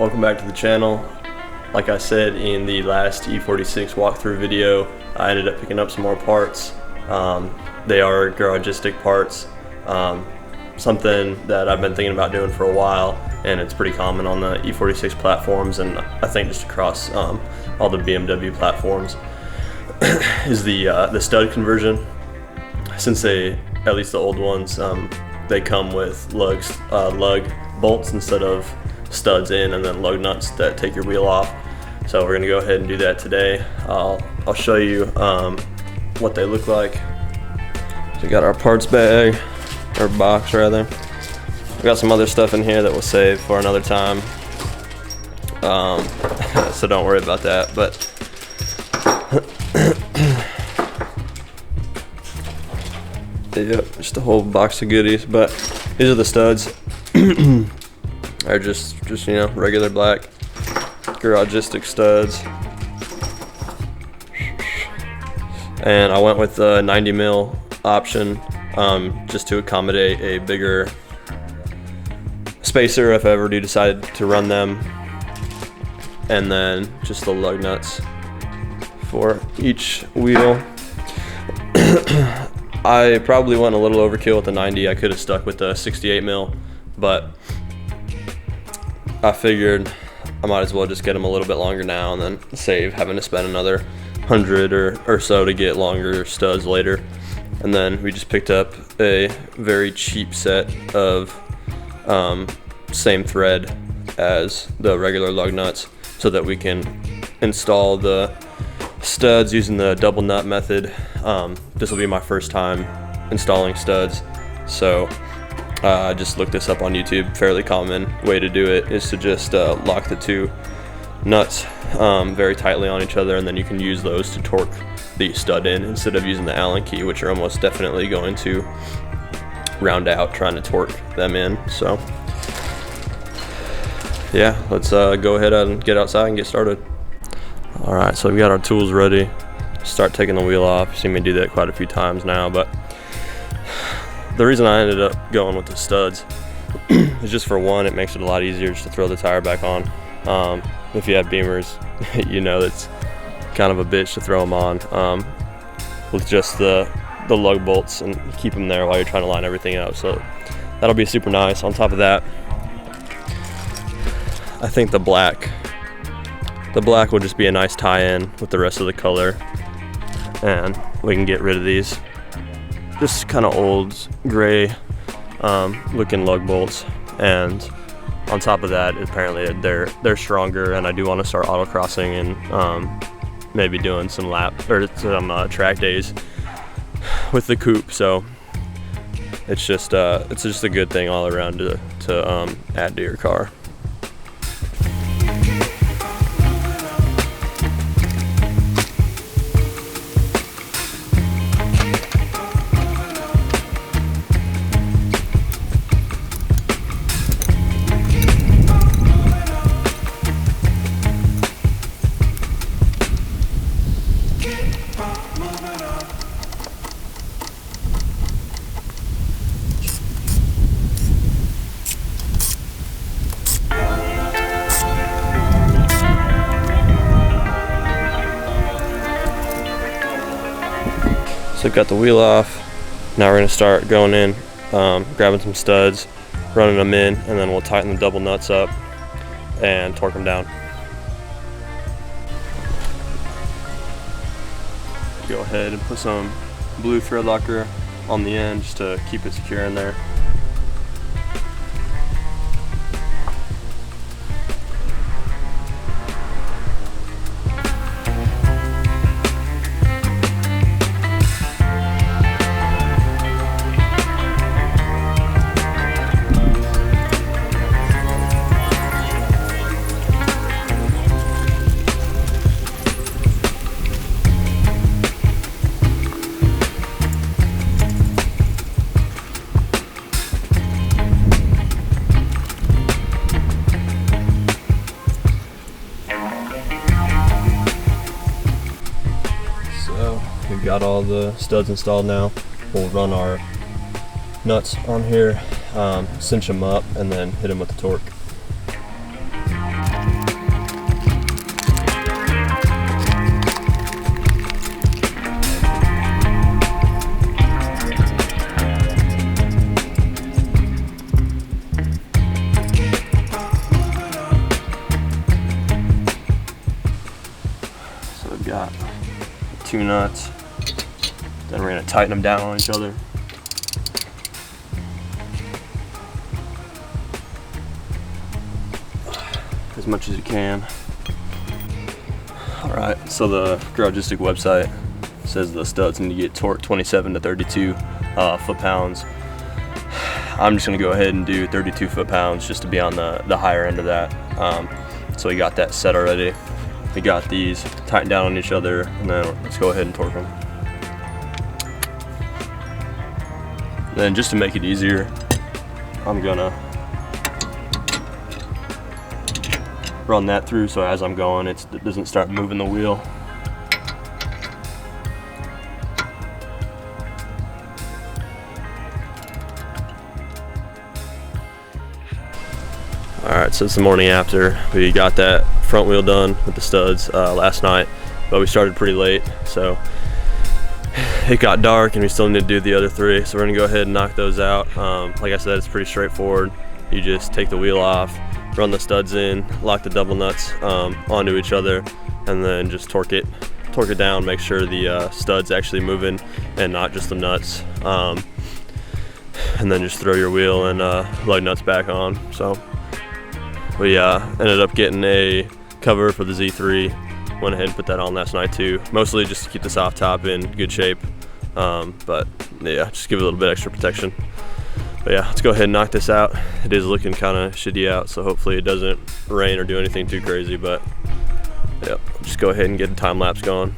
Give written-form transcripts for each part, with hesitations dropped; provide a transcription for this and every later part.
welcome back to the channel. Like I said in the last E46 walkthrough video, I ended up picking up some more parts. They are Garagistic parts, something that I've been thinking about doing for a while, and it's pretty common on the E46 platforms, and I think just across all the BMW platforms, is the stud conversion. Since at least the old ones, they come with LUG bolts instead of studs in, and then lug nuts that take your wheel off. So we're gonna go ahead and do that today. I'll show you what they look like. So we got our parts bag, or box rather. We got some other stuff in here that we'll save for another time. So don't worry about that. But yeah, just a whole box of goodies. But these are the studs. They're just you know, regular black Garagistic studs. And I went with the 90 mil option just to accommodate a bigger spacer if I ever do decide to run them. And then just the lug nuts for each wheel. I probably went a little overkill with the 90. I could have stuck with the 68 mil, but I figured I might as well just get them a little bit longer now and then save having to spend another 100 or so to get longer studs later. And then we just picked up a very cheap set of same thread as the regular lug nuts so that we can install the studs using the double nut method. This will be my first time installing studs, so I just looked this up on YouTube. Fairly common way to do it is to just lock the two nuts very tightly on each other, and then you can use those to torque the stud in instead of using the Allen key, which are almost definitely going to round out trying to torque them in. So yeah, let's go ahead and get outside and get started. All right, so we got our tools ready. Start taking the wheel off. You've seen me do that quite a few times now, but the reason I ended up going with the studs is just, for one, it makes it a lot easier just to throw the tire back on. If you have Beamers, you know it's kind of a bitch to throw them on with just the lug bolts and keep them there while you're trying to line everything up. So that'll be super nice. On top of that, I think the black will just be a nice tie-in with the rest of the color, and we can get rid of these just kind of old gray looking lug bolts. And on top of that, apparently they're stronger, and I do want to start autocrossing and maybe doing some track days with the coupe. So it's just a good thing all around to add to your car. So got the wheel off. Now we're gonna start going in, grabbing some studs, running them in, and then we'll tighten the double nuts up and torque them down. Go ahead and put some blue thread locker on the end just to keep it secure in there. We've got all the studs installed now. We'll run our nuts on here, cinch them up, and then hit them with the torque. 2 nuts. Then we're gonna tighten them down on each other. As much as you can. All right, so the Garagistic website says the studs need to get torqued 27 to 32 foot-pounds. I'm just gonna go ahead and do 32 foot-pounds just to be on the higher end of that. So we got that set already. We got these tightened down on each other, and then let's go ahead and torque them. Then just to make it easier, I'm gonna run that through so as I'm going it doesn't start moving the wheel. Alright, so it's the morning after. We got that front wheel done with the studs last night, but we started pretty late, so it got dark and we still need to do the other 3, so we're gonna go ahead and knock those out. Like I said, it's pretty straightforward. You just take the wheel off, run the studs in, lock the double nuts onto each other, and then just torque it down, make sure the stud's actually moving and not just the nuts, and then just throw your wheel and lug nuts back on. So we ended up getting a cover for the Z3, went ahead and put that on last night too, mostly just to keep the soft top in good shape, but yeah, just give it a little bit extra protection. But yeah, let's go ahead and knock this out. It is looking kind of shitty out, so hopefully it doesn't rain or do anything too crazy, but yeah, just go ahead and get the time lapse going.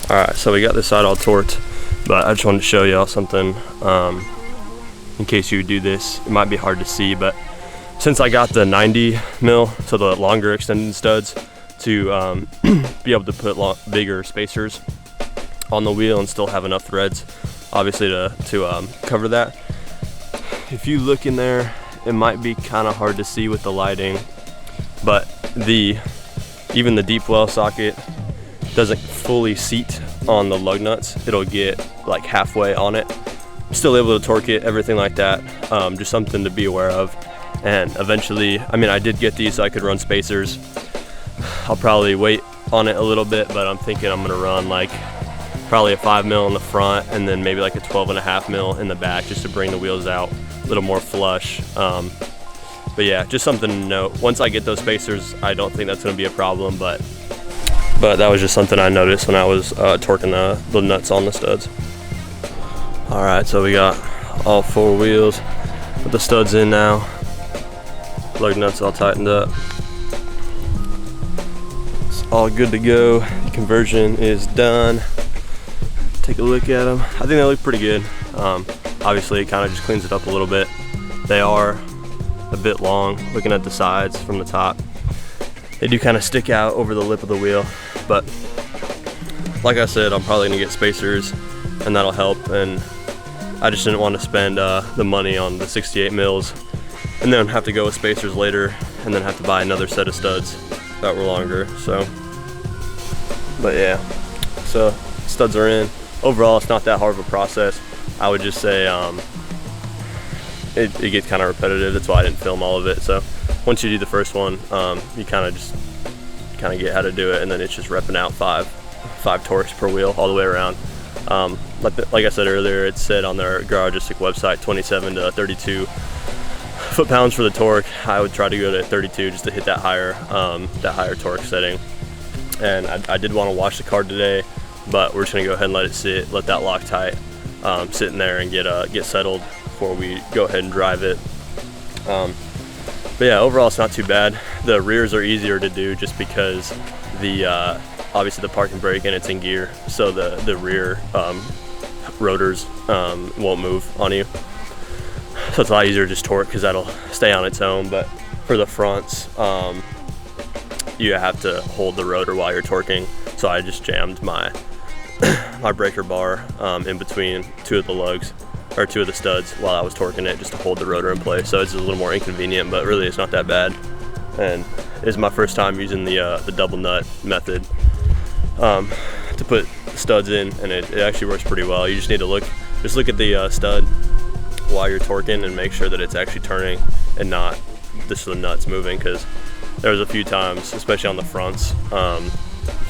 Alright, so we got this side all torqued, but I just wanted to show y'all something in case you do this. It might be hard to see, but since I got the 90 mil, so the longer extended studs, to be able to put bigger spacers on the wheel and still have enough threads, obviously to cover that. If you look in there, it might be kind of hard to see with the lighting, but even the deep well socket doesn't fully seat on the lug nuts. It'll get like halfway on it. Still able to torque it, everything like that. Just something to be aware of. And eventually, I mean, I did get these so I could run spacers. I'll probably wait on it a little bit, but I'm thinking I'm gonna run like probably a 5 mil in the front and then maybe like a 12.5 mil in the back, just to bring the wheels out a little more flush. But yeah, just something to note. Once I get those spacers, I don't think that's gonna be a problem, but that was just something I noticed when I was torquing the nuts on the studs. All right, so we got all 4 wheels with the studs in now. Lug nuts all tightened up. It's all good to go. The conversion is done. Take a look at them. I think they look pretty good. Obviously, it kind of just cleans it up a little bit. They are a bit long, looking at the sides from the top. They do kind of stick out over the lip of the wheel, but like I said, I'm probably gonna get spacers and that'll help. And I just didn't want to spend the money on the 68 mils and then have to go with spacers later and then have to buy another set of studs that were longer. So, but yeah, so studs are in. Overall, it's not that hard of a process. I would just say it gets kind of repetitive. That's why I didn't film all of it. So once you do the first one, you kind of get how to do it, and then it's just repping out five torques per wheel all the way around. Like I said earlier, it said on their Garagistic website 27 to 32 foot-pounds for the torque. I would try to go to 32 just to hit that higher torque setting. And I did want to wash the card today, but we're just gonna go ahead and let it sit, let that Loctite sit in there and get settled before we go ahead and drive it. But yeah, overall it's not too bad. The rears are easier to do just because obviously the parking brake and it's in gear, so the rear rotors won't move on you. So it's a lot easier to just torque because that'll stay on its own. But for the fronts, you have to hold the rotor while you're torquing. So I just jammed my breaker bar in between two of the lugs, or two of the studs, while I was torquing it just to hold the rotor in place. So it's a little more inconvenient, but really it's not that bad. And it's my first time using the double nut method to put studs in, and it actually works pretty well. You just need to look at the stud while you're torquing and make sure that it's actually turning and not just the nuts moving, because there was a few times, especially on the fronts,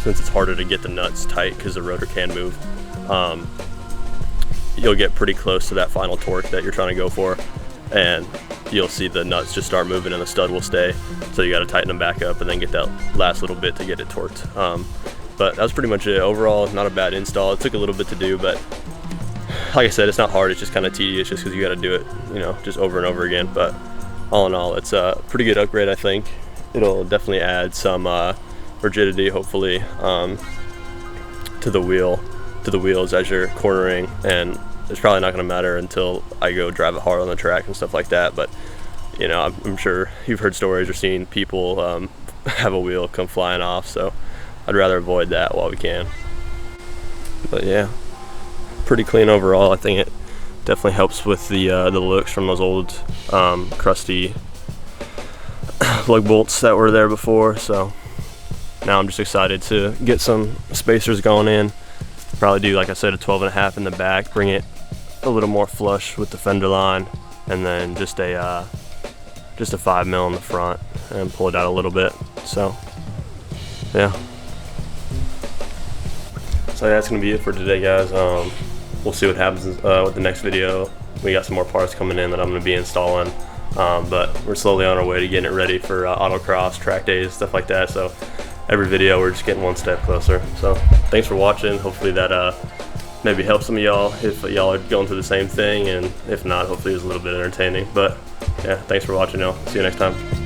since it's harder to get the nuts tight because the rotor can move, you'll get pretty close to that final torque that you're trying to go for, and you'll see the nuts just start moving and the stud will stay. So you got to tighten them back up and then get that last little bit to get it torqued. But that was pretty much it. Overall, not a bad install. It took a little bit to do, but like I said, it's not hard. It's just kind of tedious just because you got to do it, just over and over again. But all in all, it's a pretty good upgrade, I think. It'll definitely add some rigidity, hopefully, to the wheels as you're cornering, and it's probably not going to matter until I go drive it hard on the track and stuff like that. But I'm sure you've heard stories or seen people have a wheel come flying off, so I'd rather avoid that while we can. But yeah, pretty clean overall. I think it definitely helps with the looks from those old crusty lug bolts that were there before. So now I'm just excited to get some spacers going in. Probably do, like I said, a 12.5 in the back, bring it a little more flush with the fender line, and then just a 5 mil in the front and pull it out a little bit. So yeah. So that's gonna be it for today, guys. We'll see what happens with the next video. We got some more parts coming in that I'm gonna be installing, but we're slowly on our way to getting it ready for autocross, track days, stuff like that. So every video we're just getting one step closer. So thanks for watching. Hopefully that maybe helps some of y'all if y'all are going through the same thing, and if not, hopefully it was a little bit entertaining. But yeah, thanks for watching, y'all. See you next time.